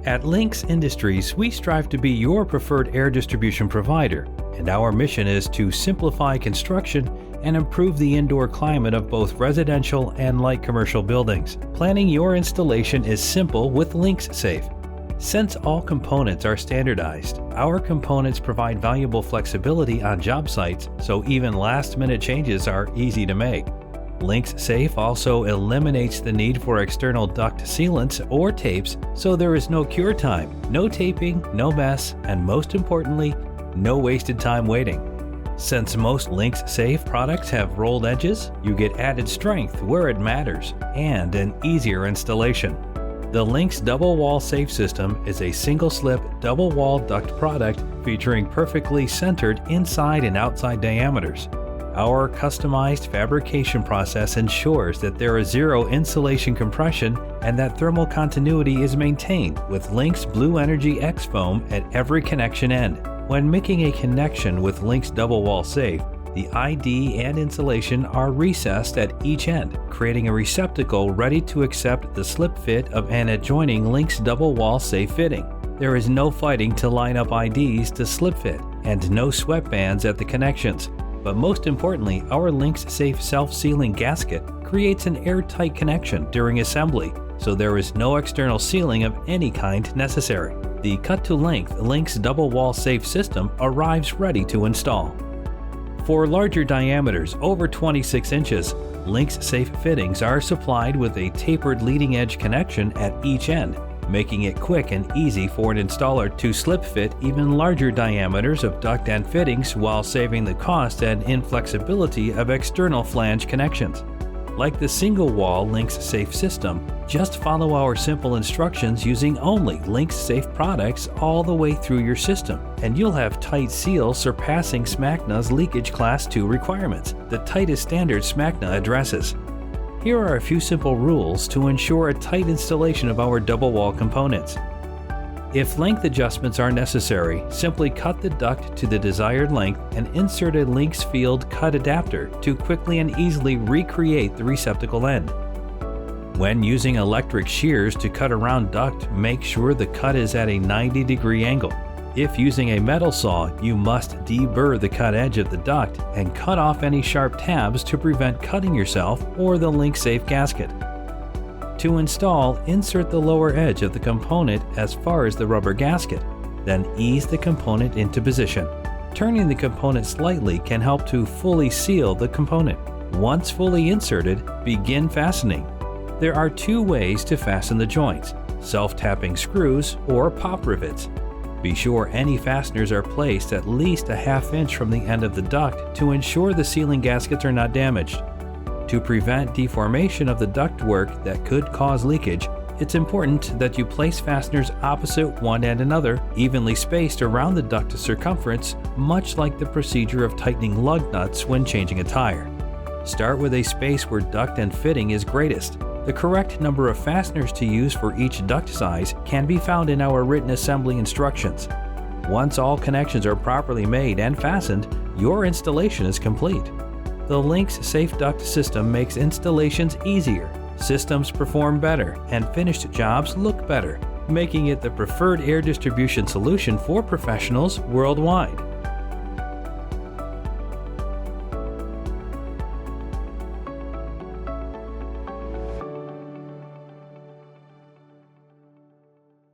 At Linx Industries, we strive to be your preferred air distribution provider, and our mission is to simplify construction and improve the indoor climate of both residential and light commercial buildings. Planning your installation is simple with Linx Safe. Since all components are standardized, our components provide valuable flexibility on job sites, so even last-minute changes are easy to make. Linx Safe also eliminates the need for external duct sealants or tapes, so there is no cure time, no taping, no mess, and most importantly, no wasted time waiting. Since most Linx Safe products have rolled edges, you get added strength where it matters and an easier installation. The Linx Double Wall Safe System is a single-slip, double-wall duct product featuring perfectly centered inside and outside diameters. Our customized fabrication process ensures that there is zero insulation compression and that thermal continuity is maintained with Linx Blue Energy X foam at every connection end. When making a connection with Linx Double Wall Safe, the ID and insulation are recessed at each end, creating a receptacle ready to accept the slip fit of an adjoining Linx Double Wall Safe fitting. There is no fighting to line up IDs to slip fit, and no sweat bands at the connections. But most importantly, our Linx Safe self-sealing gasket creates an airtight connection during assembly, so there is no external sealing of any kind necessary. The cut-to-length Linx Double Wall Safe system arrives ready to install. For larger diameters over 26 inches, Linx Safe fittings are supplied with a tapered leading-edge connection at each end, making it quick and easy for an installer to slip fit even larger diameters of duct and fittings while saving the cost and inflexibility of external flange connections. Like the single-wall Linx Safe system, just follow our simple instructions using only Linx Safe products all the way through your system, and you'll have tight seals surpassing SMACNA's leakage Class 2 requirements, the tightest standard SMACNA addresses. Here are a few simple rules to ensure a tight installation of our double wall components. If length adjustments are necessary, simply cut the duct to the desired length and insert a Linx field cut adapter to quickly and easily recreate the receptacle end. When using electric shears to cut around duct, make sure the cut is at a 90-degree angle. If using a metal saw, you must de-burr the cut edge of the duct and cut off any sharp tabs to prevent cutting yourself or the Linx Safe gasket. To install, insert the lower edge of the component as far as the rubber gasket, then ease the component into position. Turning the component slightly can help to fully seal the component. Once fully inserted, begin fastening. There are two ways to fasten the joints: self-tapping screws or pop rivets. Be sure any fasteners are placed at least a ½ inch from the end of the duct to ensure the sealing gaskets are not damaged. To prevent deformation of the ductwork that could cause leakage, it's important that you place fasteners opposite one and another, evenly spaced around the duct circumference, much like the procedure of tightening lug nuts when changing a tire. Start with a space where duct and fitting is greatest. The correct number of fasteners to use for each duct size can be found in our written assembly instructions. Once all connections are properly made and fastened, your installation is complete. The Linx Safe Duct system makes installations easier, systems perform better, and finished jobs look better, making it the preferred air distribution solution for professionals worldwide.